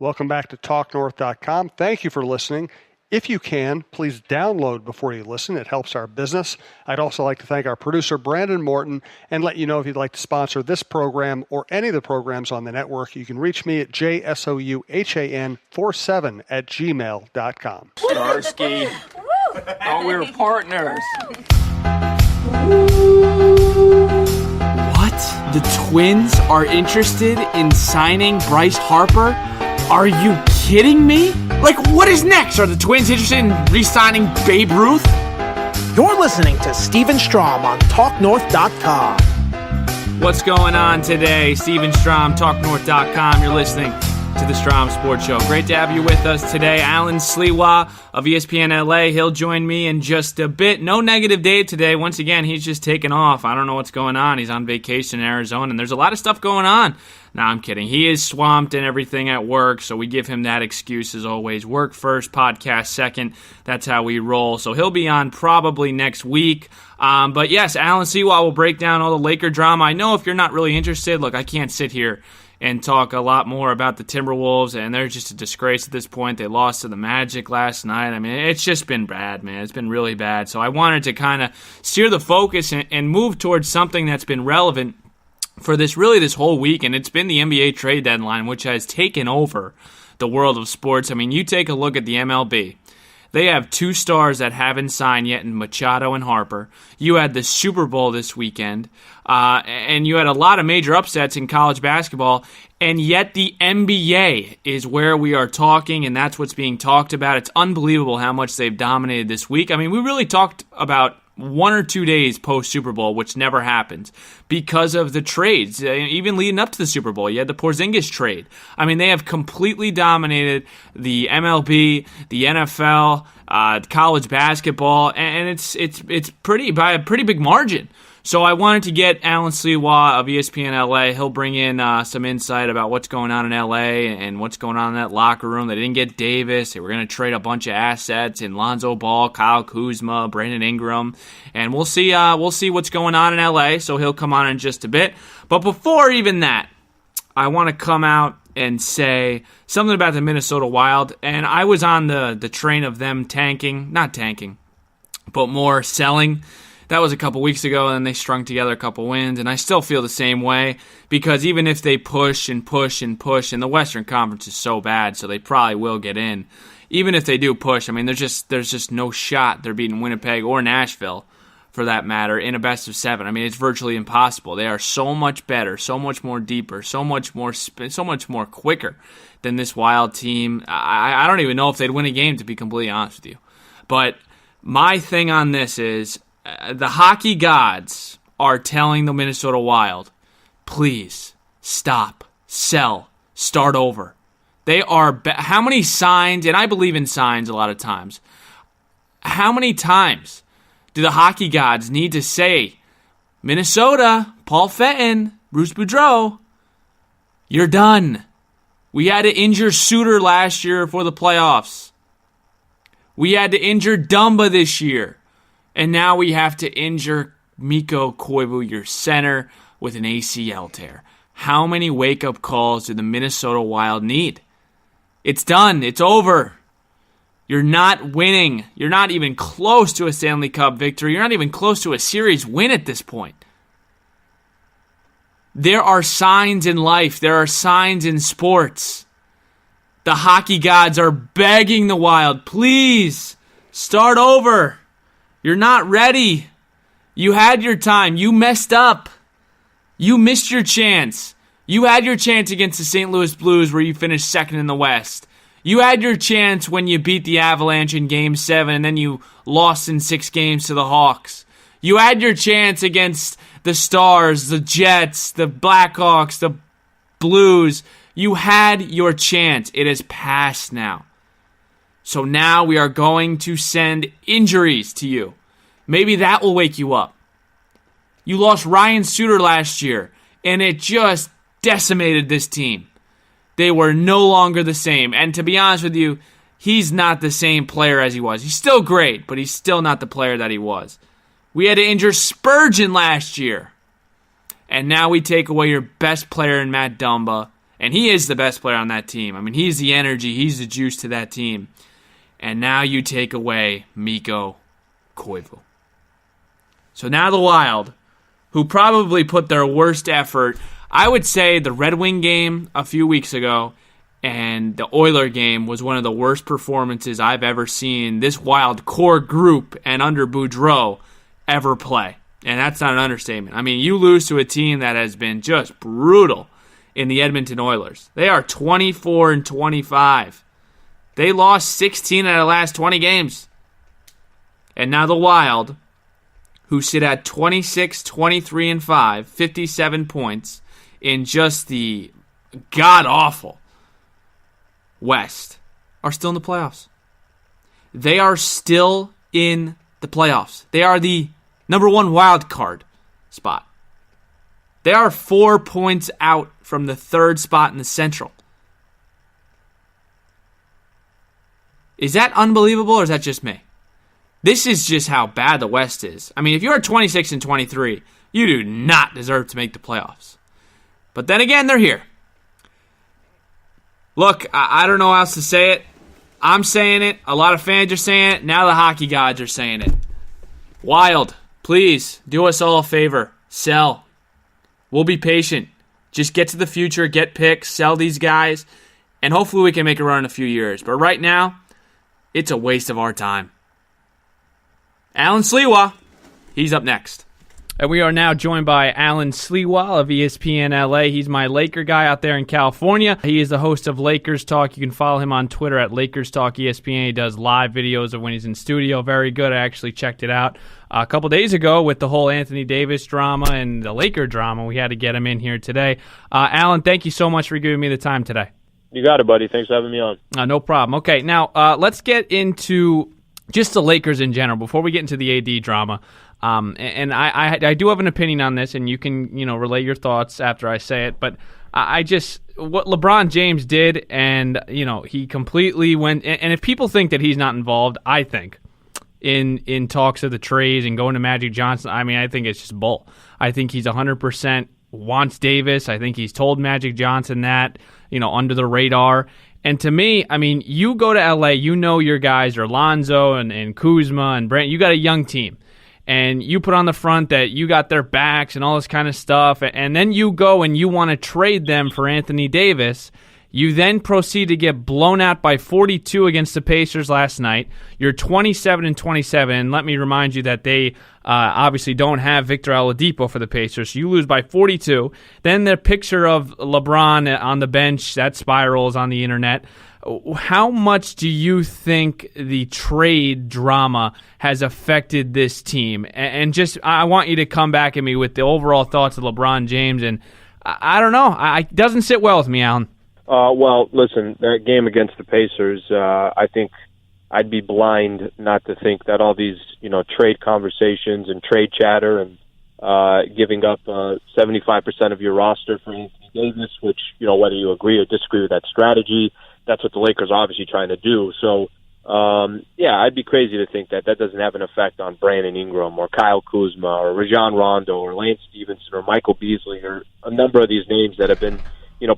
Welcome back to TalkNorth.com. Thank you for listening. If you can, please download before you listen. It helps our business. I'd also like to thank our producer, Brandon Morton, and let you know if you'd like to sponsor this program or any of the programs on the network, you can reach me at jsouhan47@gmail.com. Starsky. Oh, we were partners. What? The Twins are interested in signing Bryce Harper? Are you kidding me? Like, what is next? Are the Twins interested in re-signing Babe Ruth? You're listening to Steven Strom on TalkNorth.com. What's going on today? Steven Strom, TalkNorth.com. You're listening to the Strom Sports Show. Great to have you with us today. Alan Sliwa of ESPN LA. He'll join me in just a bit. No negative Dave today. Once again, he's just taken off. I don't know what's going on. He's on vacation in Arizona, and there's a lot of stuff going on. No, I'm kidding. He is swamped and everything at work, so we give him that excuse as always. Work first, podcast second. That's how we roll. So he'll be on probably next week. But yes, Alan Sliwa will break down all the Laker drama. I know if you're not really interested, look, I can't sit here and talk a lot more about the Timberwolves, and they're just a disgrace at this point. They lost to the Magic last night. I mean, it's just been bad, man. It's been really bad. So I wanted to kind of steer the focus and move towards something that's been relevant for this whole week, and it's been the NBA trade deadline, which has taken over the world of sports. I mean, you take a look at the MLB. They have two stars that haven't signed yet in Machado and Harper. You had the Super Bowl this weekend, and you had a lot of major upsets in college basketball, and yet the NBA is where we are talking, and that's what's being talked about. It's unbelievable how much they've dominated this week. I mean, we really talked about 1 or 2 days post-Super Bowl, which never happened, because of the trades. Even leading up to the Super Bowl, you had the Porzingis trade. I mean, they have completely dominated the MLB, the NFL, college basketball, and it's pretty by a pretty big margin. So I wanted to get Alan Sliwa of ESPN LA. He'll bring in some insight about what's going on in LA and what's going on in that locker room. They didn't get Davis. They were going to trade a bunch of assets in Lonzo Ball, Kyle Kuzma, Brandon Ingram, and we'll see what's going on in LA. So he'll come on in just a bit. But before even that, I want to come out and say something about the Minnesota Wild. And I was on the train of them not tanking, but more selling. That was a couple weeks ago, and they strung together a couple wins, and I still feel the same way, because even if they push and push and push, and the Western Conference is so bad, so they probably will get in. Even if they do push, I mean, there's just no shot they're beating Winnipeg or Nashville, for that matter, in a best of 7. I mean, it's virtually impossible. They are so much better, so much more deeper, so much more quicker than this Wild team. I don't even know if they'd win a game, to be completely honest with you. But my thing on this is, the hockey gods are telling the Minnesota Wild, please stop, sell, start over. They are how many signs, and I believe in signs a lot of times, how many times do the hockey gods need to say, Minnesota, Paul Fenton, Bruce Boudreau, you're done. We had to injure Suter last year for the playoffs. We had to injure Dumba this year. And now we have to injure Mikko Koivu, your center, with an ACL tear. How many wake-up calls do the Minnesota Wild need? It's done. It's over. You're not winning. You're not even close to a Stanley Cup victory. You're not even close to a series win at this point. There are signs in life. There are signs in sports. The hockey gods are begging the Wild, please, start over. You're not ready. You had your time. You messed up. You missed your chance. You had your chance against the St. Louis Blues where you finished second in the West. You had your chance when you beat the Avalanche in Game 7 and then you lost in 6 games to the Hawks. You had your chance against the Stars, the Jets, the Blackhawks, the Blues. You had your chance. It has passed now. So now we are going to send injuries to you. Maybe that will wake you up. You lost Ryan Suter last year, and it just decimated this team. They were no longer the same. And to be honest with you, he's not the same player as he was. He's still great, but he's still not the player that he was. We had to injure Spurgeon last year. And now we take away your best player in Matt Dumba, And he is the best player on that team. I mean, he's the energy, he's the juice to that team. And now you take away Mikko Koivu. So now the Wild, who probably put their worst effort, I would say the Red Wing game a few weeks ago and the Oiler game was one of the worst performances I've ever seen this Wild core group and under Boudreau ever play. And that's not an understatement. I mean, you lose to a team that has been just brutal in the Edmonton Oilers. They are 24-25. They lost 16 out of the last 20 games. And now the Wild, who sit at 26-23-5, 57 points in just the god-awful West, are still in the playoffs. They are still in the playoffs. They are the number one wild card spot. They are 4 points out from the third spot in the Central. Is that unbelievable, or is that just me? This is just how bad the West is. I mean, if you're 26-23, you do not deserve to make the playoffs. But then again, they're here. Look, I don't know how else to say it. I'm saying it. A lot of fans are saying it. Now the hockey gods are saying it. Wild, please do us all a favor. Sell. We'll be patient. Just get to the future, get picks, sell these guys, and hopefully we can make a run in a few years. But right now, it's a waste of our time. Alan Sliwa, he's up next. And we are now joined by Alan Sliwa of ESPN LA. He's my Laker guy out there in California. He is the host of Lakers Talk. You can follow him on Twitter at Lakers Talk ESPN. He does live videos of when he's in studio. Very good. I actually checked it out a couple days ago with the whole Anthony Davis drama and the Laker drama. We had to get him in here today. Alan, thank you so much for giving me the time today. You got it, buddy. Thanks for having me on. No problem. Okay, now let's get into just the Lakers in general before we get into the AD drama. And I do have an opinion on this, and you can relay your thoughts after I say it. But I just what LeBron James did, and he completely went. And if people think that he's not involved, I think in talks of the trades and going to Magic Johnson, I mean, I think it's just bull. I think he's 100% wants Davis. I think he's told Magic Johnson that under the radar. And to me, I mean, you go to LA, your guys are Lonzo and Kuzma and Brent. You got a young team. And you put on the front that you got their backs and all this kind of stuff, and then you go and you want to trade them for Anthony Davis. You then proceed to get blown out by 42 against the Pacers last night. You're 27-27, and let me remind you that they obviously don't have Victor Oladipo for the Pacers. So you lose by 42. Then the picture of LeBron on the bench, that spirals on the internet. How much do you think the trade drama has affected this team? And just, I want you to come back at me with the overall thoughts of LeBron James. And I don't know. It doesn't sit well with me, Alan. Well, listen, that game against the Pacers, I think I'd be blind not to think that all these, trade conversations and trade chatter and giving up 75% of your roster for Anthony Davis, which, whether you agree or disagree with that strategy, that's what the Lakers are obviously trying to do. So, I'd be crazy to think that doesn't have an effect on Brandon Ingram or Kyle Kuzma or Rajon Rondo or Lance Stevenson or Michael Beasley or a number of these names that have been,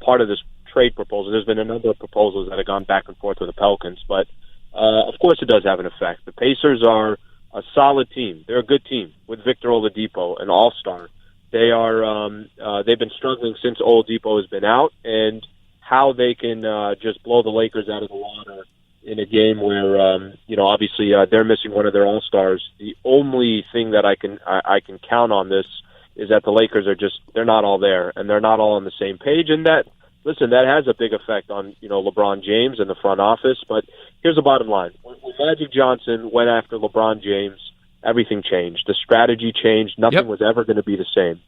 part of this trade proposal. There's been a number of proposals that have gone back and forth with the Pelicans, but of course it does have an effect. The Pacers are a solid team. They're a good team with Victor Oladipo, an all-star. They are they've been struggling since Oladipo has been out, and how they can just blow the Lakers out of the water in a game where obviously they're missing one of their all-stars. The only thing that I can count on this is that the Lakers are they're not all there, and they're not all on the same page, and that has a big effect on LeBron James and the front office. But here's the bottom line: when Magic Johnson went after LeBron James, everything changed. The strategy changed. Nothing was ever going to be the same.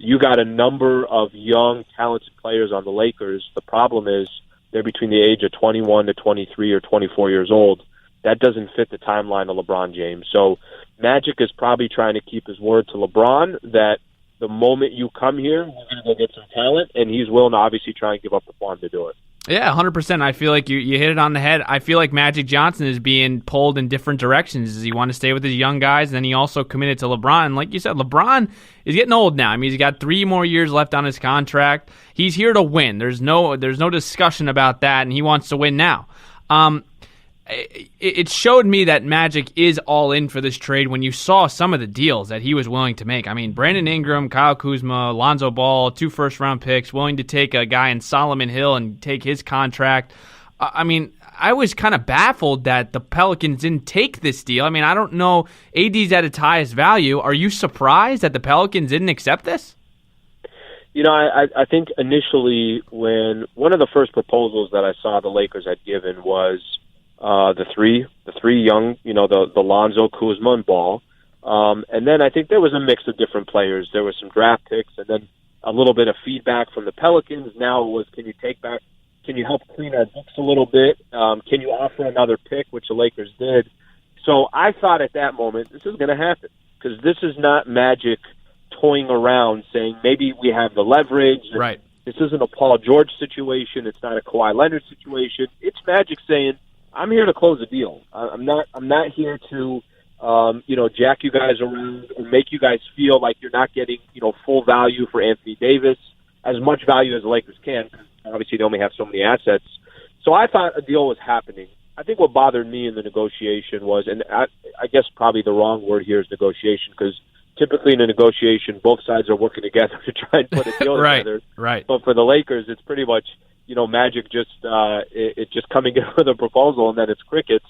You got a number of young, talented players on the Lakers. The problem is they're between the age of 21 to 23 or 24 years old. That doesn't fit the timeline of LeBron James. So Magic is probably trying to keep his word to LeBron that the moment you come here, we're going to go get some talent, and he's willing to obviously try and give up the farm to do it. Yeah, 100%. I feel like you hit it on the head. I feel like Magic Johnson is being pulled in different directions. Does he want to stay with his young guys? And then he also committed to LeBron. And like you said, LeBron is getting old now. I mean, he's got 3 more years left on his contract. He's here to win. There's no discussion about that, and he wants to win now. It showed me that Magic is all in for this trade when you saw some of the deals that he was willing to make. I mean, Brandon Ingram, Kyle Kuzma, Lonzo Ball, 2 first-round picks, willing to take a guy in Solomon Hill and take his contract. I mean, I was kind of baffled that the Pelicans didn't take this deal. I mean, I don't know. AD's at its highest value. Are you surprised that the Pelicans didn't accept this? You know, I think initially when one of the first proposals that I saw the Lakers had given was the three young, the Lonzo, Kuzma, and Ball. And then I think there was a mix of different players. There was some draft picks and then a little bit of feedback from the Pelicans. Now it was, can you help clean our books a little bit? Can you offer another pick, which the Lakers did? So I thought at that moment, this is going to happen because this is not Magic toying around saying maybe we have the leverage. Right. This isn't a Paul George situation. It's not a Kawhi Leonard situation. It's Magic saying, I'm here to close a deal. I'm not here to, jack you guys around or make you guys feel like you're not getting, full value for Anthony Davis, as much value as the Lakers can. Obviously, they only have so many assets. So I thought a deal was happening. I think what bothered me in the negotiation was, and I guess probably the wrong word here is negotiation, because typically in a negotiation, both sides are working together to try and put a deal together. Right. But for the Lakers, it's pretty much, Magic just just coming in with a proposal and then it's crickets.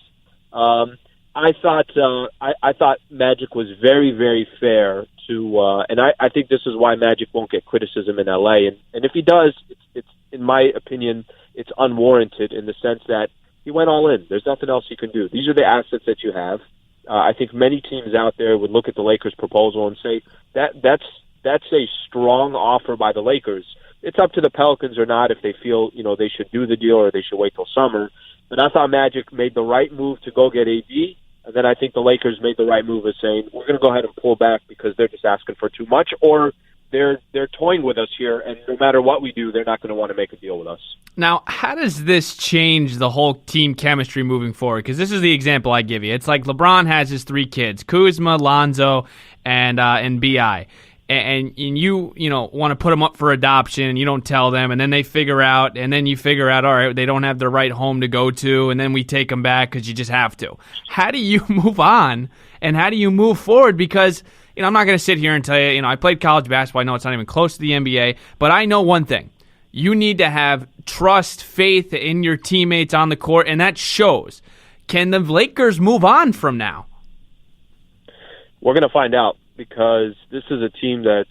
I thought Magic was very, very fair to, and I think this is why Magic won't get criticism in LA. And if he does, it's in my opinion, it's unwarranted in the sense that he went all in. There's nothing else he can do. These are the assets that you have. I think many teams out there would look at the Lakers' proposal and say that's a strong offer by the Lakers. It's up to the Pelicans or not if they feel, they should do the deal or they should wait till summer. But I thought Magic made the right move to go get AD, and then I think the Lakers made the right move of saying, we're going to go ahead and pull back because they're just asking for too much, or they're toying with us here, and no matter what we do, they're not going to want to make a deal with us. Now, how does this change the whole team chemistry moving forward? Because this is the example I give you. It's like LeBron has his 3 kids, Kuzma, Lonzo, and B.I., and you want to put them up for adoption, and you don't tell them, and then they figure out, all right, they don't have the right home to go to, and then we take them back because you just have to. How do you move on, and how do you move forward? Because, I'm not going to sit here and tell you, I played college basketball, I know it's not even close to the NBA, but I know one thing. You need to have trust, faith in your teammates on the court, and that shows. Can the Lakers move on from now? We're going to find out, because this is a team that's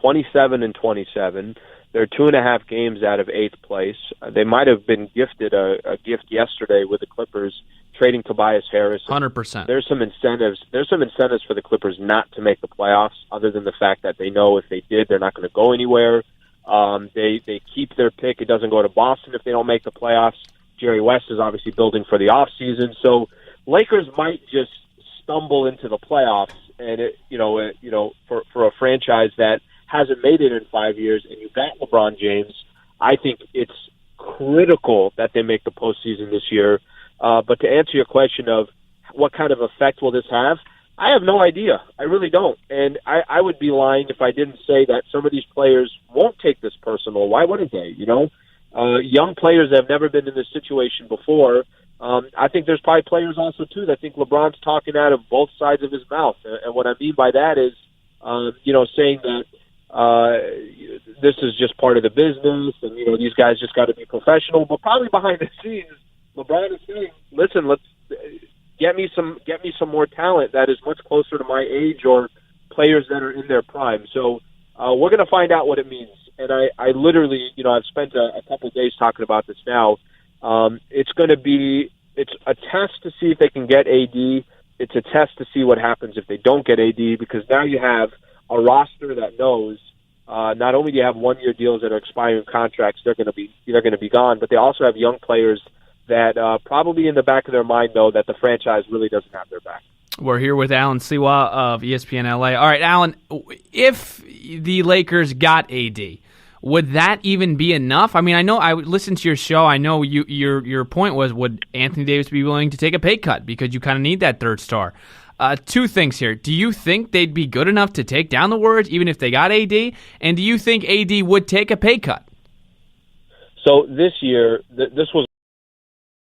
27-27. They're 2.5 games out of 8th place. They might have been gifted a gift yesterday with the Clippers trading Tobias Harris. 100%. There's some incentives. There's some incentives for the Clippers not to make the playoffs, other than the fact that they know if they did, they're not going to go anywhere. They keep their pick. It doesn't go to Boston if they don't make the playoffs. Jerry West is obviously building for the offseason. So Lakers might just stumble into the playoffs, and for a franchise that hasn't made it in 5 years, and you've got LeBron James, I think it's critical that they make the postseason this year. But to answer your question of what kind of effect will this have, I have no idea. I really don't. And I would be lying if I didn't say that some of these players won't take this personal. Why wouldn't they? Young players have never been in this situation before. I think there's probably players also, too, that think LeBron's talking out of both sides of his mouth. And what I mean by that is, saying that this is just part of the business and, these guys just got to be professional. But probably behind the scenes, LeBron is saying, listen, let's get me some more talent that is much closer to my age or players that are in their prime. So we're going to find out what it means. And I literally, I've spent a couple of days talking about this now. It's a test to see if they can get AD. It's a test to see what happens if they don't get AD, because now you have a roster that knows not only do you have 1-year deals that are expiring contracts, they're going to be gone, but they also have young players that probably in the back of their mind know that the franchise really doesn't have their back. We're here with Alan Sliwa of ESPN LA. All right, Alan, if the Lakers got AD, would that even be enough? I mean, I know I listened to your show. I know your point was, would Anthony Davis be willing to take a pay cut because you kind of need that third star? Two things here. Do you think they'd be good enough to take down the Warriors even if they got AD? And do you think AD would take a pay cut? So this year, this was